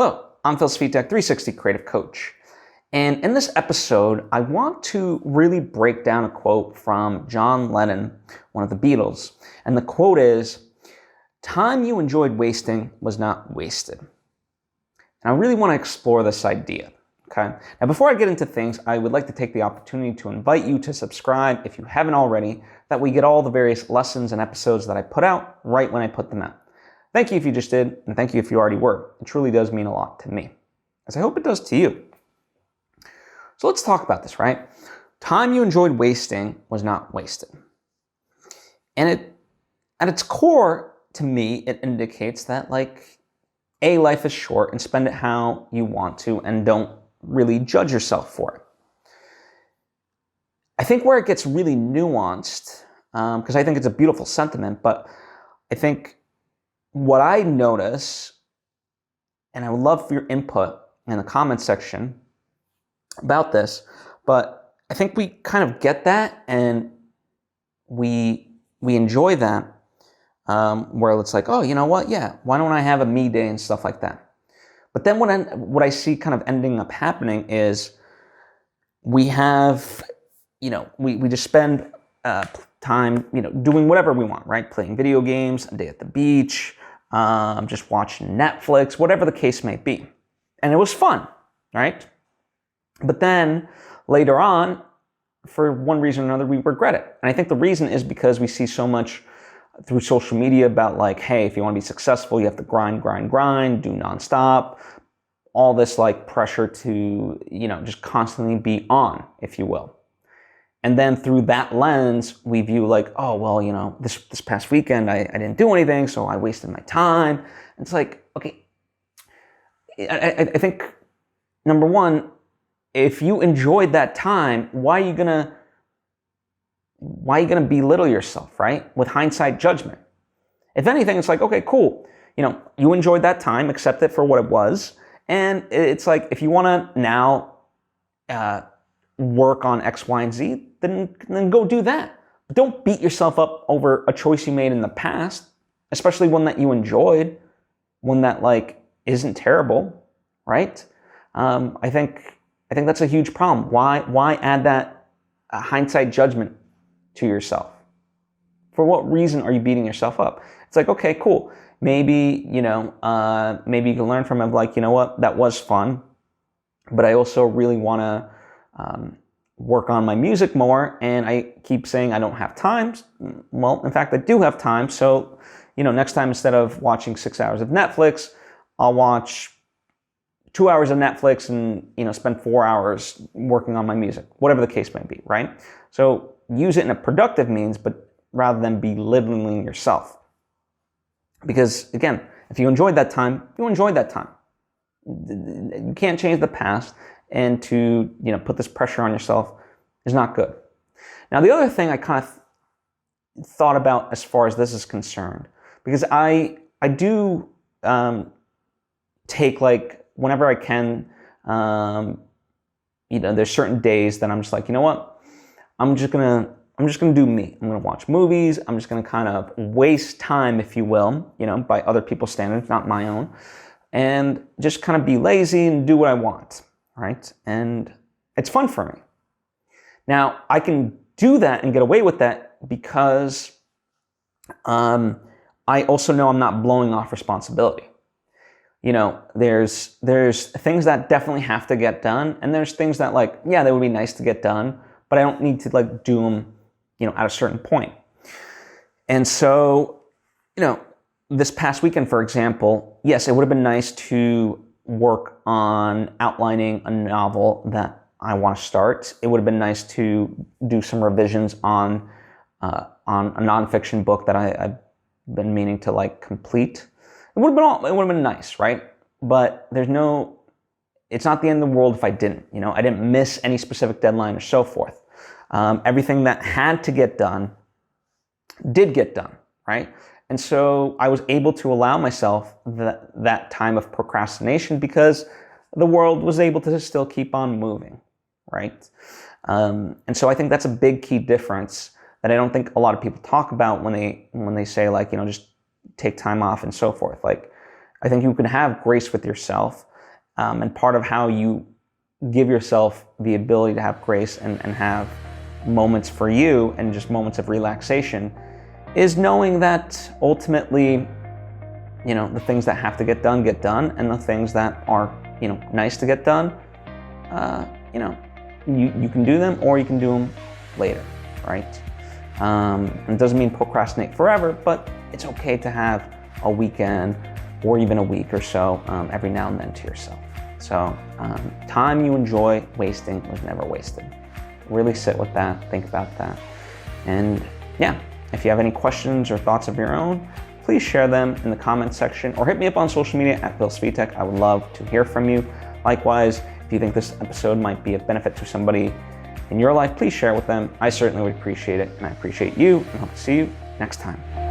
Hello, I'm Svitek, 360 Creative Coach. And in this episode, I want to really break down a quote from John Lennon, one of the Beatles. And the quote is, "Time you enjoyed wasting was not wasted." And I really want to explore this idea. Okay. Now, before I get into things, I would like to take the opportunity to invite you to subscribe if you haven't already, that we get all the various lessons and episodes that I put out right when I put them out. Thank you if you just did, and thank you if you already were. It truly does mean a lot to me, as I hope it does to you. So let's talk about this, right? Time you enjoyed wasting was not wasted. And at its core, to me, it indicates that, life is short and spend it how you want to and don't really judge yourself for it. I think where it gets really nuanced, because I think it's a beautiful sentiment, but I think what I notice, and I would love for your input in the comment section about this, but I think we kind of get that and we enjoy that, where it's like, oh, you know what? Yeah, why don't I have a me day and stuff like that? But then what I see kind of ending up happening is we have, we just spend time, doing whatever we want, right? Playing video games, a day at the beach, just watching Netflix, whatever the case may be. And it was fun, right? But then later on, for one reason or another, we regret it. And I think the reason is because we see so much through social media about hey, if you want to be successful, you have to grind, do nonstop. All this pressure to, just constantly be on, if you will. And then through that lens, we view oh, well, this past weekend, I didn't do anything, so I wasted my time. And it's okay, I think, number one, if you enjoyed that time, why are you gonna belittle yourself, right? With hindsight judgment. If anything, it's okay, cool. You enjoyed that time, accept it for what it was. And it's if you want to now work on X, Y, and Z, then go do that. But don't beat yourself up over a choice you made in the past, especially one that you enjoyed, one that isn't terrible, right? I think that's a huge problem. Why add that hindsight judgment to yourself? For what reason are you beating yourself up? It's okay, cool. Maybe, maybe you can learn from it, you know what, that was fun, but I also really want to work on my music more, and I keep saying I don't have time. Well, in fact, I do have time, so, next time, instead of watching 6 hours of Netflix, I'll watch 2 hours of Netflix and, spend 4 hours working on my music, whatever the case may be, right? So use it in a productive means, but rather than belittling yourself. Because again, if you enjoyed that time, you enjoyed that time. You can't change the past, and to, put this pressure on yourself is not good. Now, the other thing I kind of thought about as far as this is concerned, because I do take whenever I can, there's certain days that I'm just you know what, I'm just gonna do me. I'm gonna watch movies. I'm just gonna kind of waste time, if you will, by other people's standards, not my own, and just kind of be lazy and do what I want, right? And it's fun for me. Now, I can do that and get away with that because I also know I'm not blowing off responsibility. There's things that definitely have to get done, and there's things that they would be nice to get done, but I don't need to do them, at a certain point. And so, this past weekend, for example, yes, it would have been nice to work on outlining a novel that I want to start. It would have been nice to do some revisions on a nonfiction book that I've been meaning to complete. It would have been nice, right? But it's not the end of the world if I didn't. I didn't miss any specific deadline or so forth. Everything that had to get done did get done, right? And so I was able to allow myself that time of procrastination because the world was able to still keep on moving, right? And so I think that's a big key difference that I don't think a lot of people talk about when they say just take time off and so forth. I think you can have grace with yourself. And part of how you give yourself the ability to have grace and have moments for you and just moments of relaxation is knowing that ultimately, the things that have to get done, and the things that are, nice to get done, you can do them, or you can do them later, right? And it doesn't mean procrastinate forever, but it's okay to have a weekend or even a week or so every now and then to yourself. So time you enjoy wasting was never wasted. Really sit with that, think about that. And yeah, if you have any questions or thoughts of your own, please share them in the comments section or hit me up on social media at Svitek. I would love to hear from you. Likewise, if you think this episode might be of benefit to somebody in your life, please share it with them. I certainly would appreciate it, and I appreciate you, and hope to see you next time.